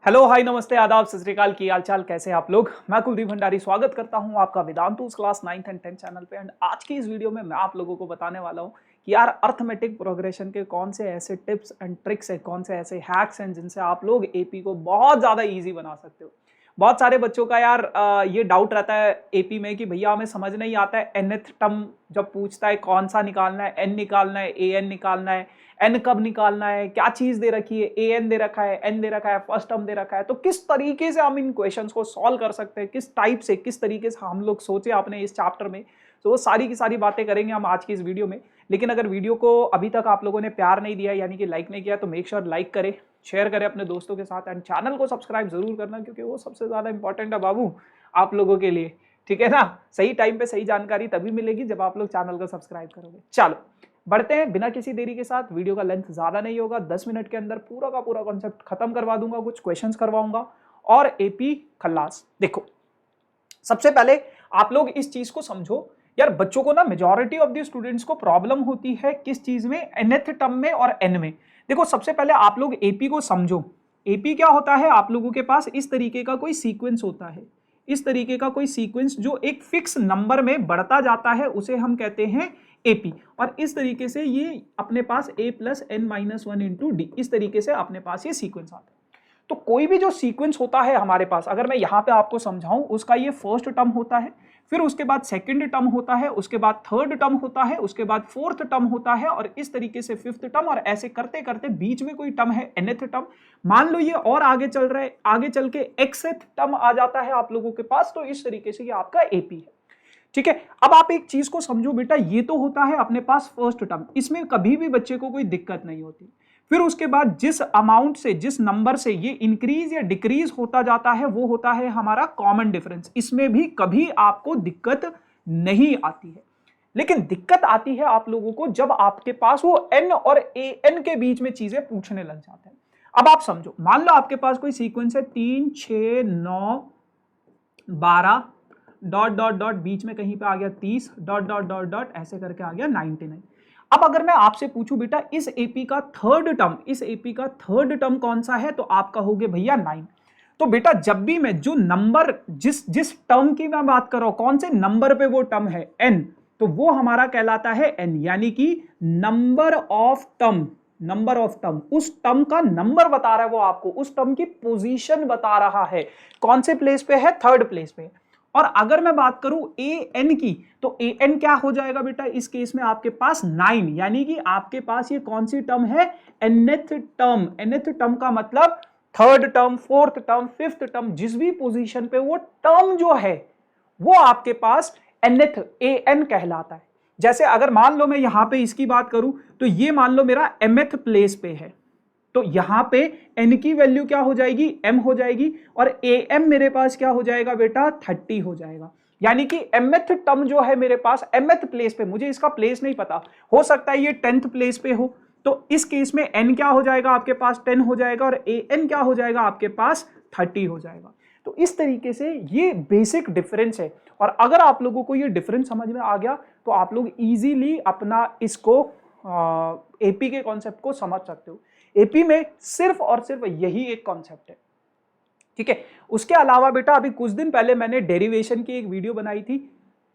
Hello hi नमस्ते आदाब सत श्री अकाल की हाल चाल कैसे आप लोग। मैं कुलदीप भंडारी स्वागत करता हूं आपका Vedantu's class 9th and 10th channel पे। एंड आज की इस वीडियो में मैं आप लोगों को बताने वाला हूं कि यार अर्थमेटिक प्रोग्रेशन के कौन से ऐसे टिप्स एंड ट्रिक्स हैं, कौन से ऐसे हैक्स हैं जिनसे आप लोग एपी को बहुत ज़्यादा ईजी बना सकते हो। बहुत सारे बच्चों का यार ये डाउट रहता है एपी में कि भैया हमें समझ नहीं आता है nth टर्म जब पूछता है कौन सा निकालना है, एन निकालना है, ए एन निकालना है, एन कब निकालना है, क्या चीज दे रखी है, ए एन दे रखा है, एन दे रखा है, फर्स्ट टर्म दे रखा है। तो किस तरीके से हम इन क्वेश्चंस को सॉल्व कर सकते हैं, किस टाइप से, किस तरीके से हम लोग सोचे आपने इस चैप्टर में। तो वो सारी की सारी बातें करेंगे हम आज की इस वीडियो में। लेकिन अगर वीडियो को अभी तक आप लोगों ने प्यार नहीं दिया यानी कि लाइक नहीं किया तो मेक श्योर लाइक करें, शेयर करें अपने दोस्तों के साथ एंड चैनल को सब्सक्राइब जरूर करना क्योंकि वो सबसे ज्यादा इंपॉर्टेंट है बाबू आप लोगों के लिए। ठीक है ना, सही टाइम पे सही जानकारी तभी मिलेगी जब आप लोग चैनल को सब्सक्राइब करोगे। चलो बढ़ते हैं बिना किसी देरी के साथ। वीडियो का लेंथ ज्यादा नहीं होगा, 10 मिनट के अंदर पूरा का पूरा कॉन्सेप्ट खत्म करवा दूंगा, कुछ क्वेश्चंस करवाऊंगा और एपी खल्लास। देखो सबसे पहले आप लोग इस चीज को समझो यार, बच्चों को ना मेजॉरिटी ऑफ द स्टूडेंट्स को प्रॉब्लम होती है किस चीज में, nth टर्म में और n में। देखो सबसे पहले आप लोग एपी को समझो। एपी क्या होता है, आप लोगों के पास इस तरीके का कोई सीक्वेंस होता है, इस तरीके का कोई सीक्वेंस जो एक फिक्स नंबर में बढ़ता जाता है उसे हम कहते हैं एपी। और इस तरीके से ये अपने पास a plus N minus one into d, इस तरीके से अपने पास ये सीक्वेंस आता है। तो कोई भी जो सीक्वेंस होता है हमारे पास, अगर मैं यहाँ पे आपको समझाऊं, उसका ये फर्स्ट टर्म होता है, फिर उसके बाद सेकंड टर्म होता है, उसके बाद थर्ड टर्म होता है, उसके बाद फोर्थ टर्म होता है और इस तरीके से फिफ्थ टर्म, और ऐसे करते करते बीच में कोई टर्म है nth टर्म। मान लो ये और आगे चल रहा है, आगे चल के xth टर्म आ जाता है आप लोगों के पास। तो इस तरीके से ये आपका एपी है। ठीक है, अब आप एक चीज को समझो बेटा, ये तो होता है अपने पास फर्स्ट टर्म, इसमें कभी भी बच्चे को कोई दिक्कत नहीं होती। फिर उसके बाद जिस अमाउंट से, जिस नंबर से ये इंक्रीज या डिक्रीज होता जाता है वो होता है हमारा कॉमन डिफरेंस, इसमें भी कभी आपको दिक्कत नहीं आती है। लेकिन दिक्कत आती है आप लोगों को जब आपके पास वो n और an के बीच में चीजें पूछने लग जाते हैं। अब आप समझो, मान लो आपके पास कोई सीक्वेंस है 3 6 9 12 डॉट डॉट डॉट, बीच में कहीं पे आ गया 30 डॉट डॉट डॉट डॉट, ऐसे करके आ गया 99। अब अगर मैं आपसे पूछूं बेटा इस एपी का थर्ड टर्म, इस एपी का थर्ड टर्म कौन सा है, तो आप कहोगे भैया 9। तो बेटा जब भी मैं जो नंबर, जिस जिस टर्म की मैं बात कर रहा हूं, कौन से नंबर पे वो टर्म है n, तो वो हमारा कहलाता है n, यानी कि number of term. Number of term, उस टर्म का नंबर बता रहा है वो आपको, उस टर्म की पोजीशन बता रहा है, कौन से प्लेस पे है, थर्ड प्लेस पे। और अगर मैं बात करूं ए एन की, तो ए एन क्या हो जाएगा बेटा इस केस में आपके पास 9, यानी कि आपके पास ये कौन सी टर्म है, nth टर्म। nth टर्म का मतलब third term, fourth term, fifth term, जिस भी पोजीशन पे वो टर्म जो है वो आपके पास nth ए एन कहलाता है। जैसे अगर मान लो मैं यहां पे इसकी बात करूं तो ये मान लो मेरा mth प्लेस पे है, तो यहां पे n की वैल्यू क्या हो जाएगी, m हो जाएगी, और am मेरे पास क्या हो जाएगा बेटा 30 हो जाएगा। यानी कि mth टर्म जो है मेरे पास mth प्लेस पे, मुझे इसका प्लेस नहीं पता, हो सकता है ये 10th प्लेस पे हो, तो इस केस में n क्या हो जाएगा आपके पास 10 हो जाएगा और an क्या हो जाएगा आपके पास 30 हो जाएगा। तो इस तरीके से ये बेसिक डिफरेंस है। और अगर आप लोगों को ये डिफरेंस समझ में आ गया तो आप लोग इजीली अपना इसको एपी के कॉन्सेप्ट को समझ सकते हो। एपी में सिर्फ और सिर्फ यही एक कॉन्सेप्ट है। ठीक है, उसके अलावा बेटा अभी कुछ दिन पहले मैंने डेरिवेशन की एक वीडियो बनाई थी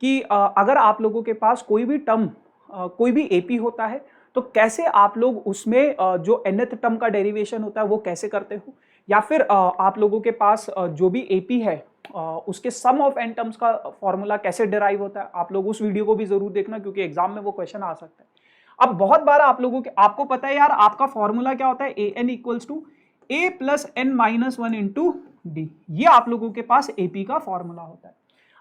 कि अगर आप लोगों के पास कोई भी टर्म, कोई भी एपी होता है तो कैसे आप लोग उसमें जो nth टर्म का डेरिवेशन होता है वो कैसे करते हो, या फिर आप लोगों के पास जो भी एपी है उसके सम ऑफ n टर्म्स का फॉर्मूला कैसे डिराइव होता है। आप लोग उस वीडियो को भी जरूर देखना क्योंकि एग्जाम में वो क्वेश्चन आ सकता है। अब बहुत बार आप लोगों के, आपको पता है यार आपका फॉर्मूला क्या होता है, A N equals to A plus N minus one into D, ये आप लोगों के पास एपी का फॉर्मूला होता है।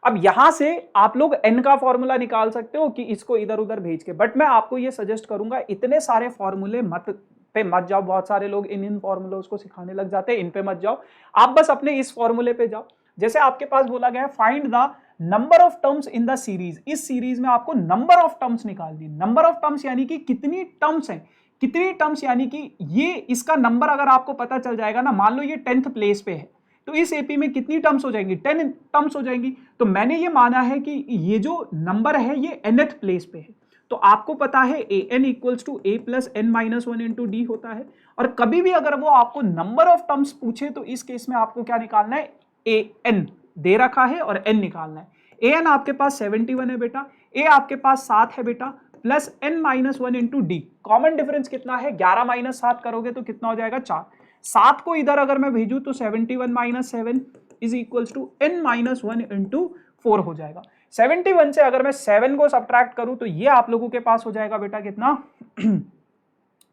अब यहां से आप लोग एन का फॉर्मूला निकाल सकते हो कि इसको इधर उधर भेज के, बट मैं आपको ये सजेस्ट करूंगा इतने सारे फॉर्मूले मत जाओ। बहुत सारे लोग इन फॉर्मूलों को सिखाने लग जाते हैं, इन पे मत जाओ, आप बस अपने इस फॉर्मूले पे जाओ। जैसे आपके पास बोला गया है find the number of terms in the series, इस सीरीज में आपको नंबर ऑफ टर्म्स निकालनी है। नंबर ऑफ टर्म्स यानी कि कितनी टर्म्स हैं, कितनी टर्म्स यानी कि ये इसका नंबर अगर आपको पता चल जाएगा ना, मान लो ये 10th प्लेस पे है तो इस एपी में कितनी टर्म्स हो जाएंगी, 10 टर्म्स हो जाएंगी। तो मैंने ये माना है कि ये जो नंबर है ये nth प्लेस पे है, तो आपको पता है A N equals to A plus N minus one into D होता है। और कभी भी अगर वो आपको नंबर ऑफ टर्म्स पूछे तो इस केस में आपको क्या निकालना है, ए एन दे रखा है और एन निकालना है। ए एन आपके पास 71 है बेटा, ए आपके पास 7 है बेटा, plus N minus one into d. Common difference कितना है, 11 माइनस 7 करोगे तो कितना हो जाएगा, 4। 7 को इधर अगर मैं भेजूं तो 71 minus 7 is equals to N minus one into 4 हो जाएगा। 71 से अगर मैं 7 को सब्ट्रैक्ट करूं तो ये आप लोगों के पास हो जाएगा बेटा कितना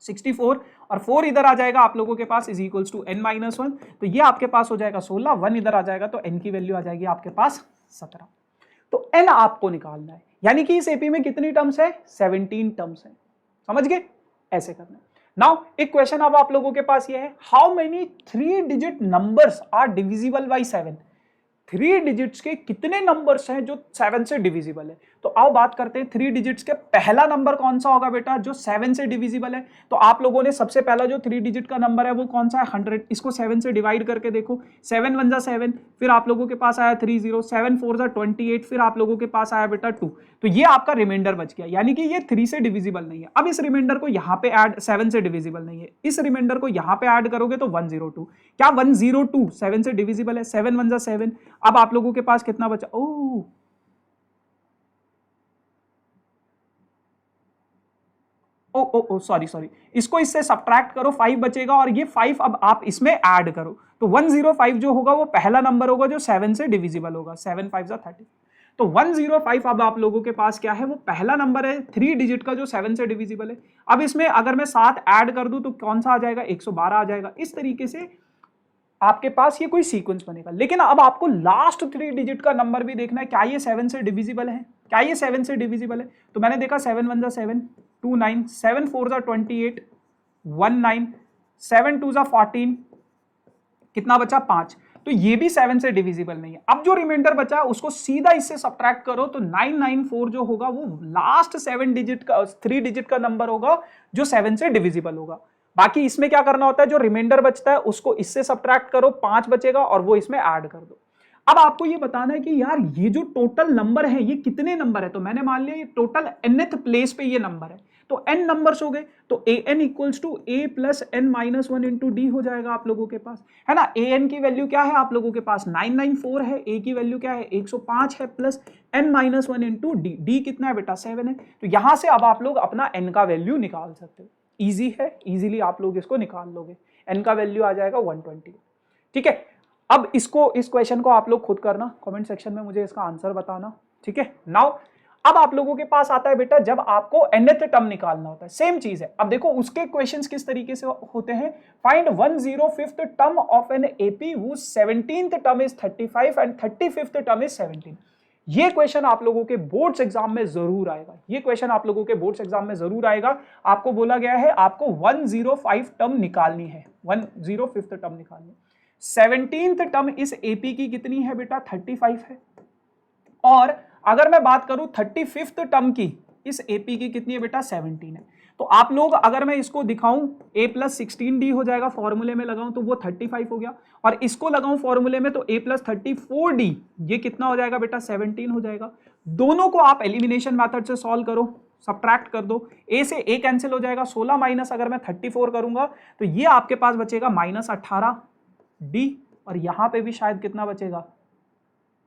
64, और 4 इधर आ जाएगा आप लोगों के पास is equals to N minus one, तो ये आपके पास हो जाएगा 16, 1 इधर आ जाएगा तो एन की वैल्यू आ जाएगी आपके पास 17। तो एन आपको निकालना है, यानी कि इस एपी में कितनी टर्म्स है, 17 टर्म्स है। समझ गए, ऐसे करना है। नाउ एक क्वेश्चन अब आप लोगों के पास ये है, how many 3 digit numbers are divisible by 7। 3 digits के कितने नंबर्स हैं जो 7 से डिविजिबल है। तो आओ बात करते हैं 3 डिजिट्स के पहला नंबर कौन सा होगा बेटा जो 7 से डिविजिबल है। तो आप लोगों ने सबसे पहला जो 3 डिजिट का नंबर है वो कौन सा है, 100। इसको 7 से डिवाइड करके देखो, 7 1 जा 7, फिर आप लोगों के पास आया 30, 7 4 जा 28, फिर आप लोगों के पास आया बेटा 2। तो ये आपका रिमाइंडर बच गया, यानी कि ये 3 से डिविजिबल नहीं है। अब इस रिमाइंडर को यहाँ पे ऐड, 7 से डिविजिबल नहीं है, इस रिमाइंडर को यहाँ पे ऐड करोगे तो 102। क्या 102 7 से डिविजिबल है, 7 1 जा 7। अब आप लोगों के पास कितना बचा, ओ सॉरी, इसको इससे सब्ट्रैक्ट करो, 5 बचेगा, और ये 5 अब आप इसमें ऐड करो तो 105 जो होगा वो पहला नंबर होगा जो 7 से डिविजिबल होगा, 7 5 जा 30। तो 105 अब आप लोगों के पास क्या है, वो पहला नंबर है 3 डिजिट का जो 7 से डिविजिबल है। अब इसमें अगर मैं 7 ऐड कर दूं तो कौन सा आ जाएगा, 112 आ जाएगा। इस तरीके से आपके पास ये कोई सीक्वेंस बनेगा। लेकिन अब आपको लास्ट 3 डिजिट का नंबर भी देखना है, क्या ये 7 से डिविजिबल है, क्या ये 7 से डिविजिबल है। तो मैंने देखा 7 1 जा 7, 2 9, 7 4 जा 28, 1 9, 7 2 जा 14, कितना बचा 5। तो ये भी 7 से डिविजिबल नहीं है। अब जो रिमाइंडर बचा है उसको सीधा इससे सब्ट्रैक्ट करो तो 994 जो होगा वो लास्ट 7 डिजिट का 3 डिजिट का नंबर होगा जो 7 से डिविजिबल होगा। बाकी इसमें क्या करना होता है, जो रिमाइंडर बचता है उसको इससे सब्ट्रैक्ट करो, 5 बचेगा और वो इसमें ऐड कर दो। अब आपको ये बताना है कि यार ये जो टोटल नंबर है ये कितने नंबर है। तो मैंने मान लिया ये टोटल nth प्लेस पे ये नंबर है, तो n नंबर्स हो गए, तो A N equals to A plus N minus one into D हो जाएगा आप लोगों के पास, है ना। ए एन की वैल्यू क्या है आप लोगों के पास 994 है, ए की वैल्यू क्या है 105 है, plus N minus one into d, d कितना है बेटा 7 है। तो यहां से अब आप लोग अपना एन का वैल्यू निकाल सकते हो, इजी है, इजीली आप लोग इसको निकाल लोगे। एन का वैल्यू आ जाएगा 120। ठीक है, अब इसको, इस क्वेश्चन को आप लोग खुद करना, कमेंट सेक्शन में मुझे इसका आंसर बताना। ठीक है, नाउ अब आप लोगों के पास आता है बेटा जब आपको nth टर्म निकालना होता है, सेम चीज है। अब देखो उसके क्वेश्चंस किस तरीके से होते हैं, find 105th term of an AP whose 17th term is 35 and 35th term is 17। ये क्वेश्चन आप लोगों के बोर्ड्स एग्जाम में जरूर आएगा, ये क्वेश्चन आप लोगों के बोर्ड्स एग्जाम में जरूर आएगा। आपको बोला गया है आपको 105 टर्म निकालनी है, 105th टर्म निकालनी है। 17th टर्म इस एपी की कितनी है बेटा 35 है, और अगर मैं बात करूं 35th टर्म की इस एपी की कितनी है बेटा 17 है। तो आप लोग अगर मैं इसको दिखाऊं a प्लस 16d हो जाएगा, फॉर्मूले में लगाऊं तो वो 35 हो गया, और इसको लगाऊं फॉर्मूले में तो a प्लस 34d ये कितना हो जाएगा बेटा 17 हो जाएगा। दोनों को आप एलिमिनेशन मेथड से सॉल्व करो, सब्ट्रैक्ट कर दो, a से a कैंसिल हो जाएगा, 16 माइनस अगर मैं 34 करूंगा तो ये आपके पास बचेगा माइनस 18d, और यहां पे भी शायद कितना बचेगा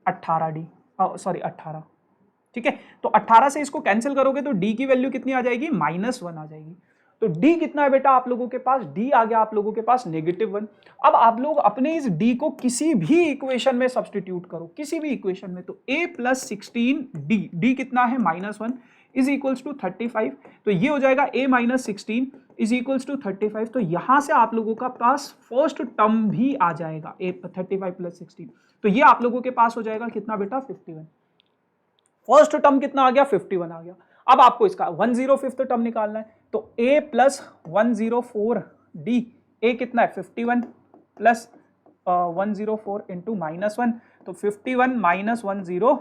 18d, सॉरी 18। ठीक है, तो 18 से इसको कैंसिल करोगे तो d की वैल्यू कितनी आ जाएगी -1 आ जाएगी। तो d कितना है बेटा आप लोगों के पास, d आ गया आप लोगों के पास -1। अब आप लोग अपने इस d को किसी भी इक्वेशन में सब्स्टिट्यूट करो, किसी भी इक्वेशन में, तो a प्लस 16d, d कितना है -1 इज इक्वल्स टू 35, तो ये हो जाएगा a minus 16 is equals to 35। तो यहां से आप लोगों का पास फर्स्ट टर्म भी आ जाएगा a 35 प्लस 16, तो ये आप लोगों के पास हो जाएगा कितना बेटा 51। फर्स्ट टर्म कितना आ गया 51 आ गया। अब आपको इसका 105th टर्म निकालना है, तो a प्लस 104d, a कितना है 51 प्लस 104 इंटू -1, तो 51 माइनस 104।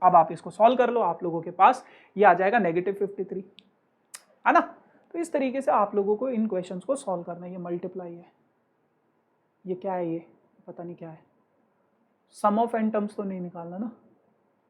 अब आप इसको सॉल्व कर लो, आप लोगों के पास ये आ जाएगा -53, है ना। तो इस तरीके से आप लोगों को इन क्वेश्चंस को सॉल्व करना है। ये मल्टीप्लाई है, ये क्या है, ये पता नहीं क्या है, सम ऑफ एन टर्म्स तो नहीं निकालना ना,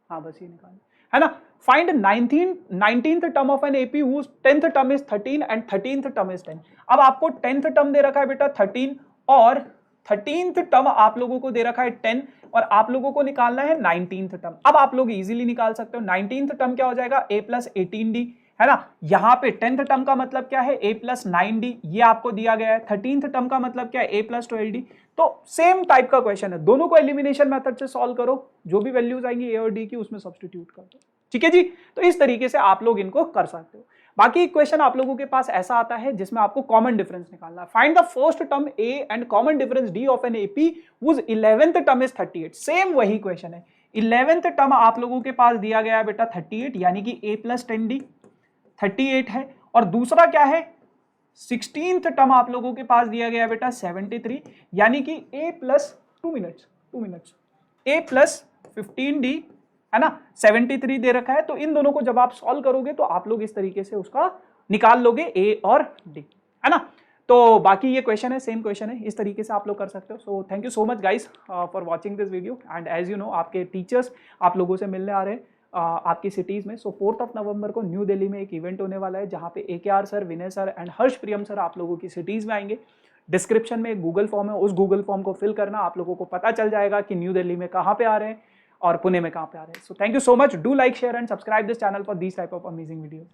हाँ बस ये निकालना है ना। Find 19th term of an AP whose 10th term is 13 and 13th term is 10। अब आपको 10th टर्म दे रखा है बेटा 13 और 13th टर्म आप लोगों को दे रखा है 10 और आप लोगों को निकालना है 19th टर्म। अब आप लोग इजीली निकाल सकते हो। 19th टर्म क्या हो जाएगा a प्लस 18d, है ना। यहाँ पे 10th टर्म का मतलब क्या है a प्लस 9d, ये आपको दिया गया है। 13th टर्म का मतलब क्या है a प्लस 12d। तो सेम टाइप का क्वेश्चन है, दोनों को एलिमिनेशन मेथड से सॉल्व करो, जो भी वैल्यूज आएंगी a और d की उसमें सब्स्टिट्यूट कर दो, ठीक है जी। तो इस तरीके से आप लोग इनको कर सकते हो। बाकी क्वेश्चन आप लोगों के पास ऐसा आता है जिसमें आपको कॉमन डिफरेंस निकालना है। Find the first term a and common difference d of an AP whose 11th term is 38। Same वही क्वेश्चन है। 11th टर्म आप लोगों के पास दिया गया है बेटा 38, यानी कि a प्लस 10d 38 है। और दूसरा क्या है 16th टर्म आप लोगों के पास दिया गया है बेटा 73, यानी कि a plus 2 minutes a plus 15d, है ना। 73 दे रखा है। तो इन दोनों को जब आप सॉल्व करोगे तो आप लोग इस तरीके से उसका निकाल लोगे a और d, है ना। तो बाकी ये क्वेश्चन है, सेम क्वेश्चन है, इस तरीके से आप लोग कर सकते हो। So thank you so much guys for watching this video and as you know आपके टीचर्स आप लोगों से मिलने आ रहे हैं आपकी सिटीज़ में। सो 4 नवंबर को न्यू दिल्ली में एक इवेंट होने वाला है जहाँ पे AKR sir, Vinay sir and Harsh Priyam sir आप लोगों की सिटीज़ में आएंगे। डिस्क्रिप्शन में एक गूगल फॉर्म है, उस गूगल फॉर्म को फिल करना, आप लोगों को पता चल जाएगा कि न्यू दिल्ली में कहाँ पे आ रहे हैं और पुणे में कहाँ पे आ रहे हैं। So thank you so much, do like share and subscribe this channel for these type of amazing videos.